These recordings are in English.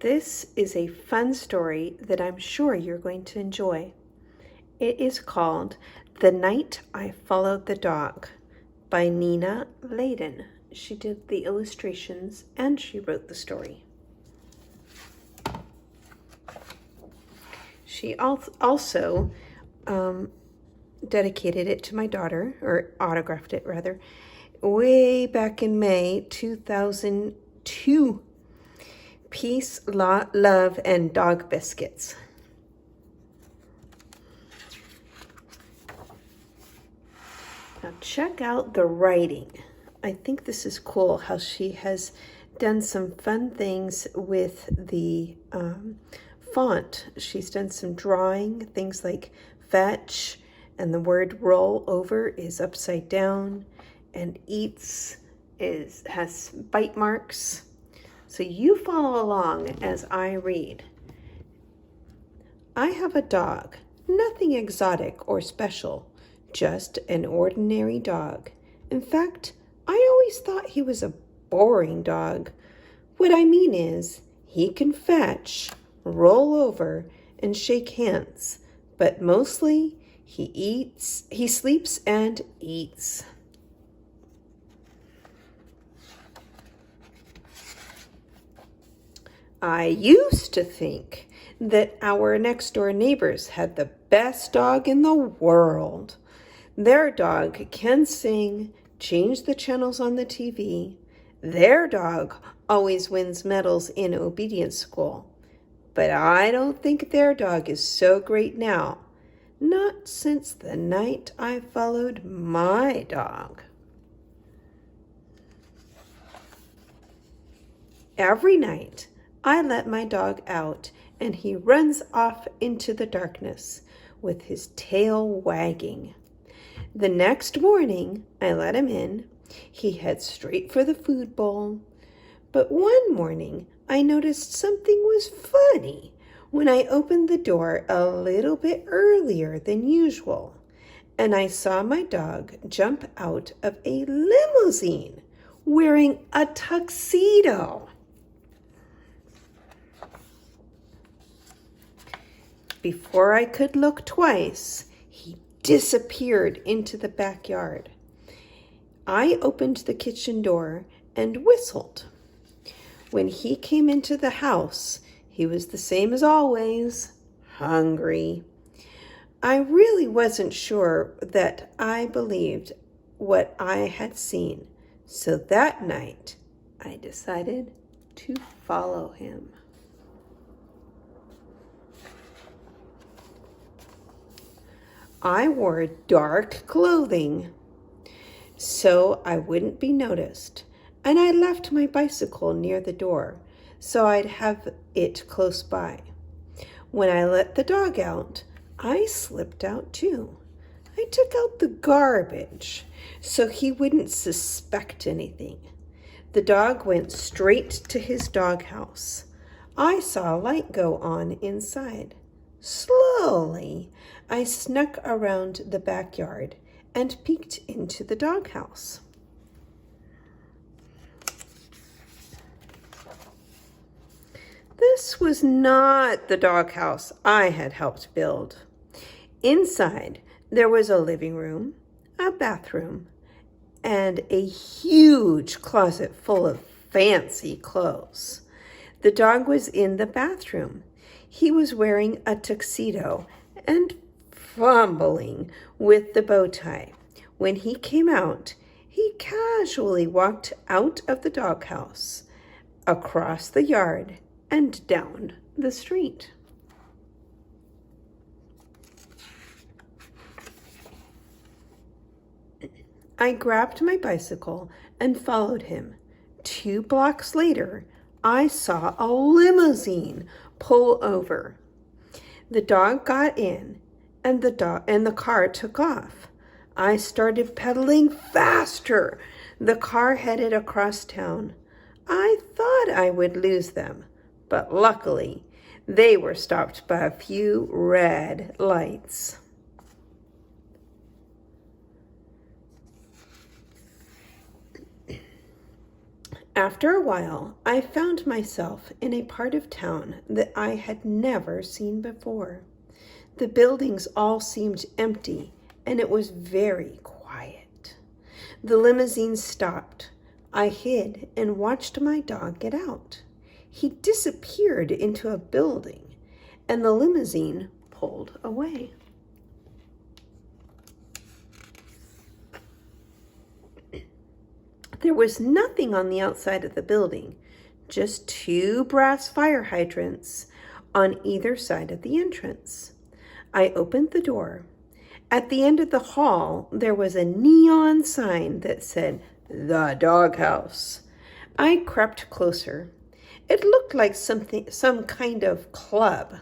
This is a fun story that I'm sure you're going to enjoy. It is called The Night I Followed the Dog by Nina Layden. She did the illustrations and she wrote the story. She also dedicated it to my daughter, or autographed it rather, way back in May 2002. Peace, love, and dog biscuits. Now check out the writing. I think this is cool how she has done some fun things with the font. She's done some drawing, things like fetch, and the word roll over is upside down, and eats has bite marks. So you follow along as I read. I have a dog, nothing exotic or special, just an ordinary dog. In fact, I always thought he was a boring dog. What I mean is, he can fetch, roll over, and shake hands, but mostly he sleeps and eats. I used to think that our next door neighbors had the best dog in the world. Their dog can sing, change the channels on the TV. Their dog always wins medals in obedience school. But I don't think their dog is so great now. Not since the night I followed my dog. Every night, I let my dog out, and he runs off into the darkness with his tail wagging. The next morning, I let him in. He heads straight for the food bowl. But one morning, I noticed something was funny when I opened the door a little bit earlier than usual, and I saw my dog jump out of a limousine wearing a tuxedo. Before I could look twice, he disappeared into the backyard. I opened the kitchen door and whistled. When he came into the house, he was the same as always, hungry. I really wasn't sure that I believed what I had seen, so that night I decided to follow him. I wore dark clothing so I wouldn't be noticed, and I left my bicycle near the door so I'd have it close by. When I let the dog out, I slipped out too. I took out the garbage so he wouldn't suspect anything. The dog went straight to his doghouse. I saw a light go on inside. Slowly, I snuck around the backyard and peeked into the doghouse. This was not the doghouse I had helped build. Inside, there was a living room, a bathroom, and a huge closet full of fancy clothes. The dog was in the bathroom. He was wearing a tuxedo and fumbling with the bow tie. When he came out, he casually walked out of the doghouse, across the yard, and down the street. I grabbed my bicycle and followed him. 2 blocks later, I saw a limousine pull over. The dog got in, and the car took off. I started pedaling faster. The car headed across town. I thought I would lose them, but luckily, they were stopped by a few red lights. After a while, I found myself in a part of town that I had never seen before. The buildings all seemed empty, and it was very quiet. The limousine stopped. I hid and watched my dog get out. He disappeared into a building, and the limousine pulled away. There was nothing on the outside of the building, just 2 brass fire hydrants on either side of the entrance. I opened the door. At the end of the hall, there was a neon sign that said, "The Doghouse." I crept closer. It looked like some kind of club.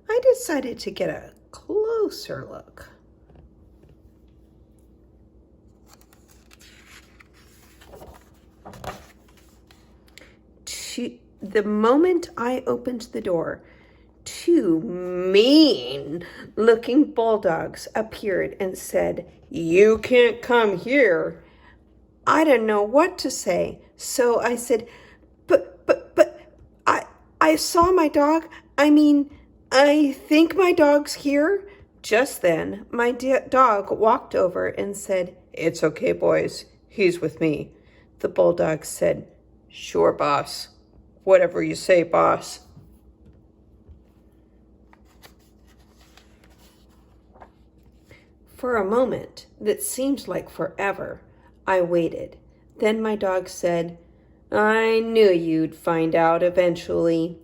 I decided to get a closer look. The moment I opened the door, 2 mean-looking bulldogs appeared and said, "You can't come here." I didn't know what to say, so I said, but, I saw my dog. I think my dog's here." Just then, my dog walked over and said, "It's okay, boys. He's with me." The bulldog said, "Sure, boss. Whatever you say, boss." For a moment that seemed like forever, I waited. Then my dog said, "I knew you'd find out eventually.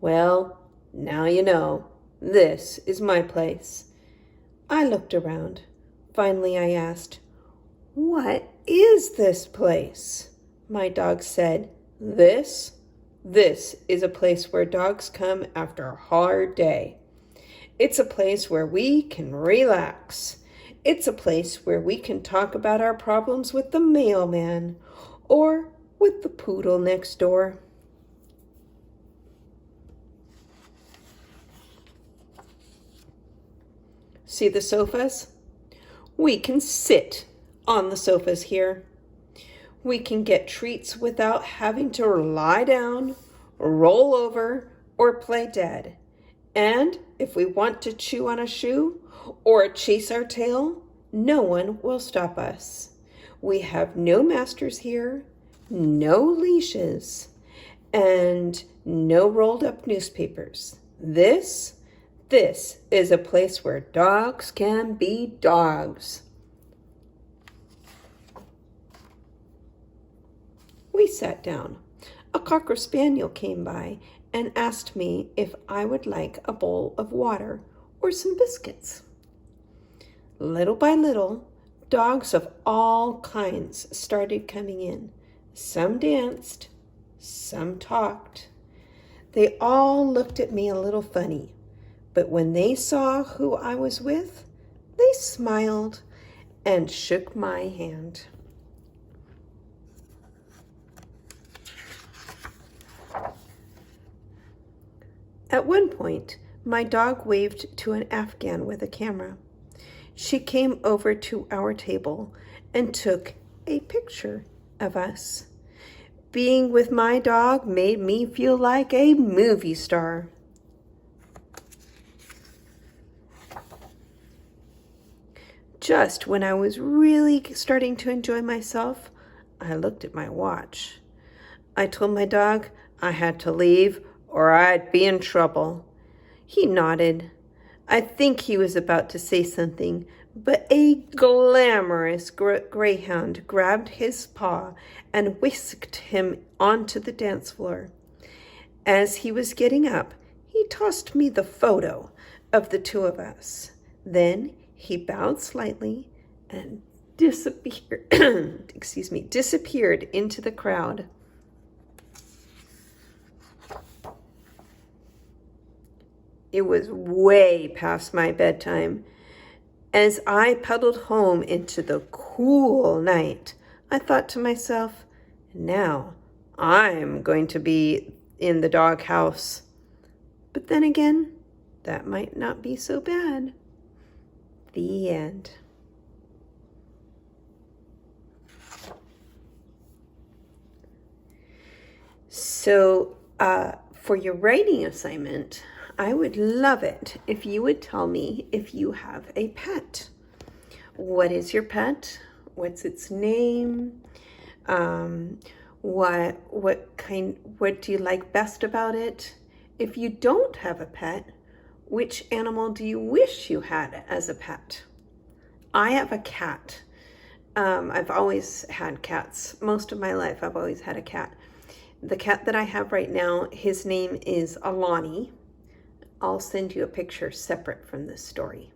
Well, now you know. This is my place." I looked around. Finally, I asked, "What is this place?" My dog said, This is a place where dogs come after a hard day. It's a place where we can relax. It's a place where we can talk about our problems with the mailman or with the poodle next door." See the sofas? We can sit on the sofas here. We can get treats without having to lie down, roll over, or play dead. And if we want to chew on a shoe or chase our tail, no one will stop us. We have no masters here, no leashes, and no rolled up newspapers. This is a place where dogs can be dogs. We sat down. A Cocker Spaniel came by and asked me if I would like a bowl of water or some biscuits. Little by little, dogs of all kinds started coming in. Some danced, some talked. They all looked at me a little funny, but when they saw who I was with, they smiled and shook my hand. At one point, my dog waved to an Afghan with a camera. She came over to our table and took a picture of us. Being with my dog made me feel like a movie star. Just when I was really starting to enjoy myself, I looked at my watch. I told my dog I had to leave or I'd be in trouble. He nodded. I think he was about to say something, but a glamorous greyhound grabbed his paw and whisked him onto the dance floor. As he was getting up, he tossed me the photo of the 2 of us. Then he bowed slightly and disappeared into the crowd. It was way past my bedtime. As I pedaled home into the cool night, I thought to myself, now I'm going to be in the doghouse. But then again, that might not be so bad. The end. So for your writing assignment, I would love it if you would tell me if you have a pet. What is your pet? What's its name? What do you like best about it? If you don't have a pet, which animal do you wish you had as a pet? I have a cat. I've always had cats. Most of my life, I've always had a cat. The cat that I have right now, his name is Alani. I'll send you a picture separate from this story.